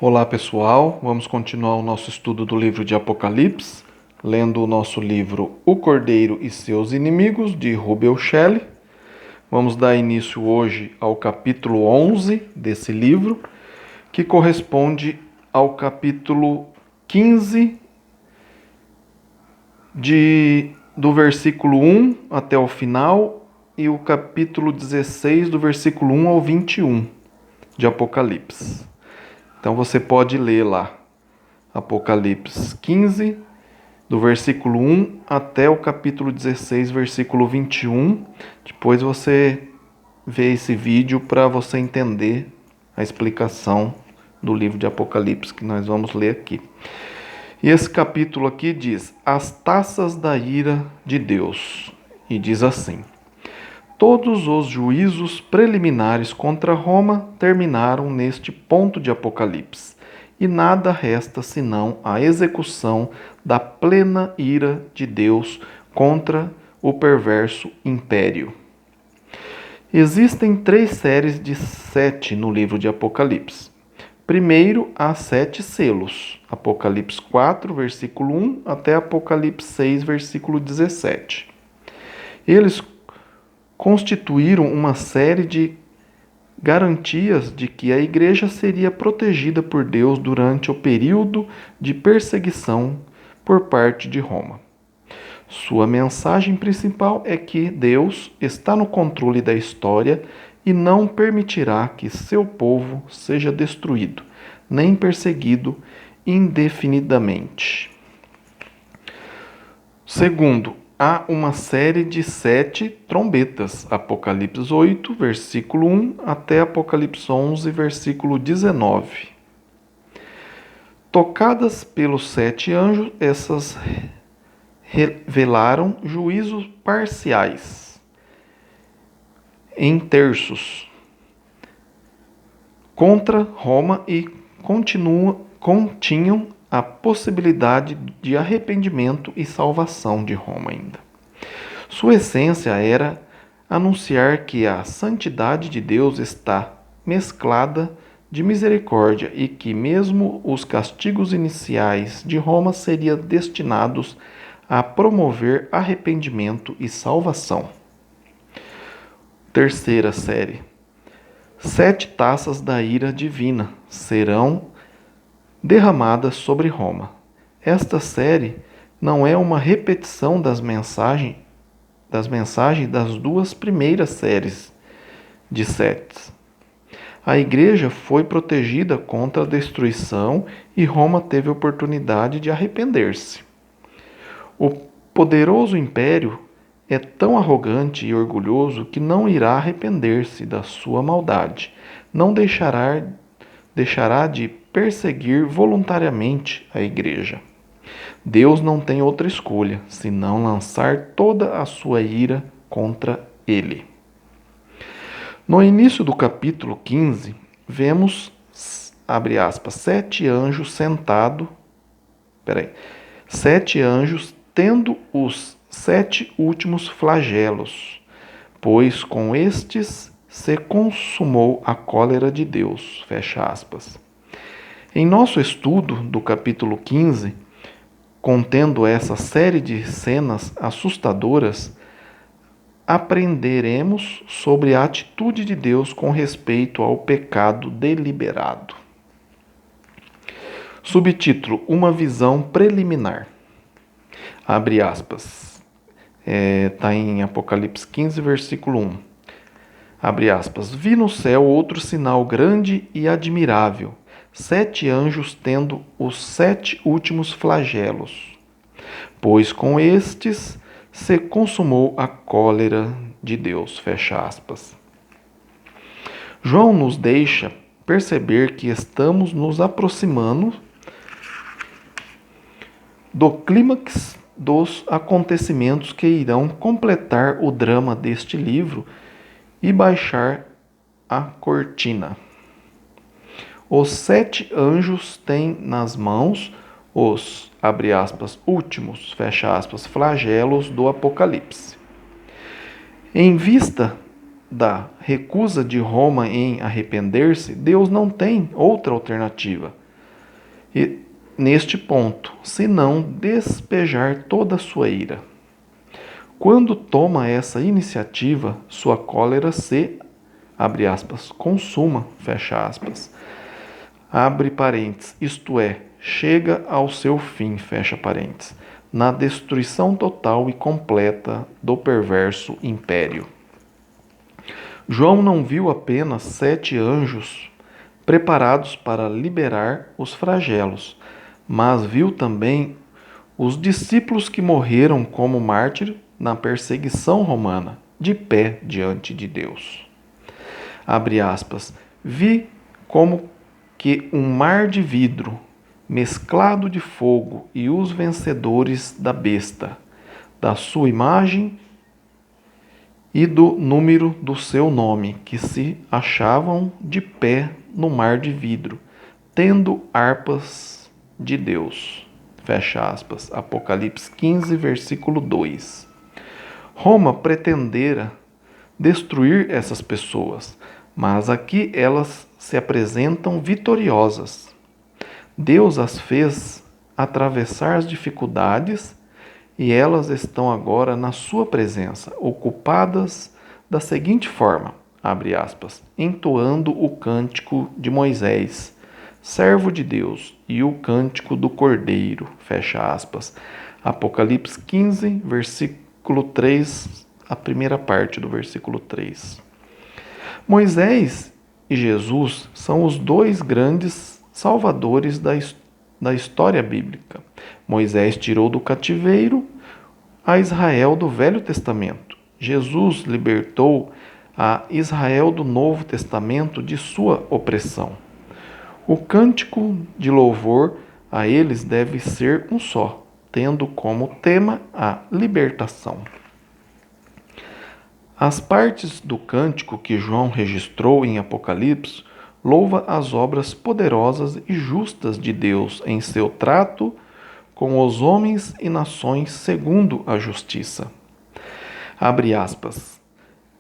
Olá pessoal, vamos continuar o nosso estudo do livro de Apocalipse, lendo o nosso livro O Cordeiro e Seus Inimigos, de Rubel Shelley. Vamos dar início hoje ao capítulo 11 desse livro, que corresponde ao capítulo 15, do versículo 1 até o final, e o capítulo 16, do versículo 1 ao 21 de Apocalipse. Então você pode ler lá, Apocalipse 15, do versículo 1 até o capítulo 16, versículo 21. Depois você vê esse vídeo para você entender a explicação do livro de Apocalipse que nós vamos ler aqui. E esse capítulo aqui diz: As taças da ira de Deus. E diz assim: Todos os juízos preliminares contra Roma terminaram neste ponto de Apocalipse, e nada resta senão a execução da plena ira de Deus contra o perverso império. Existem 3 séries de 7 no livro de Apocalipse. Primeiro, há 7 selos, Apocalipse 4, versículo 1, até Apocalipse 6, versículo 17. Eles constituíram uma série de garantias de que a igreja seria protegida por Deus durante o período de perseguição por parte de Roma. Sua mensagem principal é que Deus está no controle da história e não permitirá que seu povo seja destruído, nem perseguido indefinidamente. Segundo, há uma série de 7 trombetas, Apocalipse 8, versículo 1, até Apocalipse 11, versículo 19. Tocadas pelos 7 anjos, essas revelaram juízos parciais, em terços, contra Roma e continham a possibilidade de arrependimento e salvação de Roma ainda. Sua essência era anunciar que a santidade de Deus está mesclada de misericórdia e que mesmo os castigos iniciais de Roma seriam destinados a promover arrependimento e salvação. Terceira série. 7 taças da ira divina serão derramadas sobre Roma. Esta série não é uma repetição das mensagens das 2 primeiras séries de 7. A igreja foi protegida contra a destruição e Roma teve a oportunidade de arrepender-se. O poderoso império é tão arrogante e orgulhoso que não irá arrepender-se da sua maldade, não deixará de perseguir voluntariamente a igreja. Deus não tem outra escolha, senão lançar toda a sua ira contra ele. No início do capítulo 15, vemos, abre aspas, 7 anjos tendo os 7 últimos flagelos, pois com estes se consumou a cólera de Deus, fecha aspas. Em nosso estudo do capítulo 15, contendo essa série de cenas assustadoras, aprenderemos sobre a atitude de Deus com respeito ao pecado deliberado. Subtítulo: Uma visão preliminar. Abre aspas. Está em Apocalipse 15, versículo 1. Abre aspas. Vi no céu outro sinal grande e admirável, 7 anjos tendo os 7 últimos flagelos, pois com estes se consumou a cólera de Deus, fecha aspas. João nos deixa perceber que estamos nos aproximando do clímax dos acontecimentos que irão completar o drama deste livro e baixar a cortina. Os 7 anjos têm nas mãos os, abre aspas, últimos, fecha aspas, flagelos do Apocalipse. Em vista da recusa de Roma em arrepender-se, Deus não tem outra alternativa, e neste ponto, se não despejar toda a sua ira. Quando toma essa iniciativa, sua cólera se, abre aspas, consuma, fecha aspas, abre parênteses, isto é, chega ao seu fim, fecha parênteses, na destruição total e completa do perverso império. João não viu apenas 7 anjos preparados para liberar os flagelos, mas viu também os discípulos que morreram como mártir na perseguição romana, de pé diante de Deus. Abre aspas, vi como que um mar de vidro, mesclado de fogo, e os vencedores da besta, da sua imagem e do número do seu nome, que se achavam de pé no mar de vidro, tendo harpas de Deus. Fecha aspas. Apocalipse 15, versículo 2. Roma pretendera destruir essas pessoas, mas aqui elas se apresentam vitoriosas. Deus as fez atravessar as dificuldades e elas estão agora na sua presença, ocupadas da seguinte forma, abre aspas, entoando o cântico de Moisés, servo de Deus, e o cântico do Cordeiro, fecha aspas. Apocalipse 15, versículo 3, a primeira parte do versículo 3. Moisés e Jesus são os dois grandes salvadores da história bíblica. Moisés tirou do cativeiro a Israel do Velho Testamento. Jesus libertou a Israel do Novo Testamento de sua opressão. O cântico de louvor a eles deve ser um só, tendo como tema a libertação. As partes do cântico que João registrou em Apocalipse louva as obras poderosas e justas de Deus em seu trato com os homens e nações segundo a justiça. Abre aspas.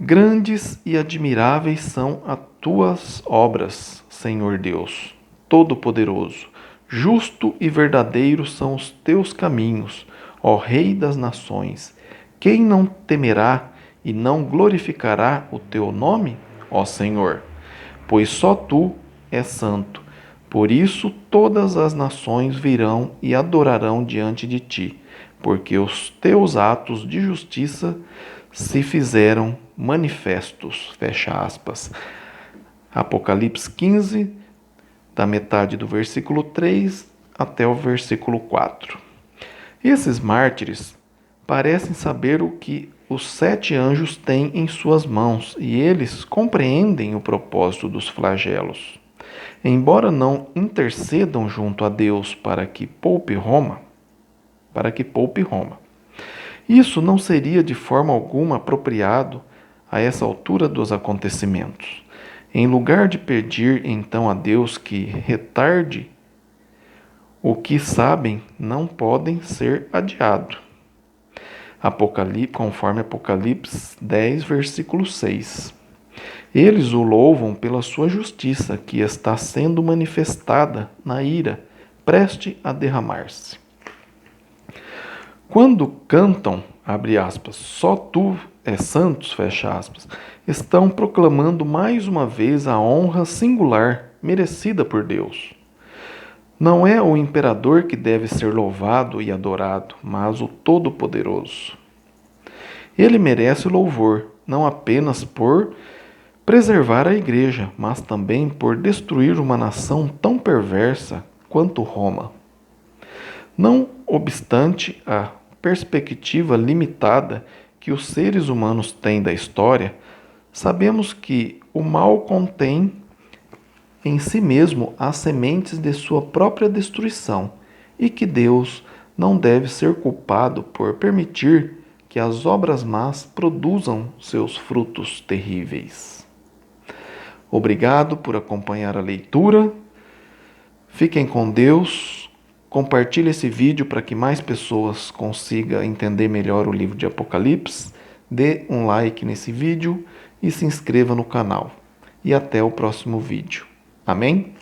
Grandes e admiráveis são as tuas obras, Senhor Deus, Todo-Poderoso. Justo e verdadeiro são os teus caminhos, ó Rei das nações. Quem não temerá e não glorificará o teu nome, ó Senhor? Pois só tu és santo. Por isso todas as nações virão e adorarão diante de ti, porque os teus atos de justiça se fizeram manifestos. Fecha aspas. Apocalipse 15, da metade do versículo 3 até o versículo 4. Esses mártires parecem saber o que os 7 anjos têm em suas mãos e eles compreendem o propósito dos flagelos. Embora não intercedam junto a Deus para que poupe Roma, isso não seria de forma alguma apropriado a essa altura dos acontecimentos. Em lugar de pedir então a Deus que retarde o que sabem, não podem ser adiado. Conforme Apocalipse 10, versículo 6. Eles o louvam pela sua justiça, que está sendo manifestada na ira, preste a derramar-se. Quando cantam, abre aspas, só tu és santos, fecha aspas, estão proclamando mais uma vez a honra singular merecida por Deus. Não é o imperador que deve ser louvado e adorado, mas o Todo-Poderoso. Ele merece louvor, não apenas por preservar a igreja, mas também por destruir uma nação tão perversa quanto Roma. Não obstante a perspectiva limitada que os seres humanos têm da história, sabemos que o mal contém em si mesmo as sementes de sua própria destruição e que Deus não deve ser culpado por permitir que as obras más produzam seus frutos terríveis. Obrigado por acompanhar a leitura. Fiquem com Deus. Compartilhe esse vídeo para que mais pessoas consigam entender melhor o livro de Apocalipse. Dê um like nesse vídeo e se inscreva no canal. E até o próximo vídeo. Amém?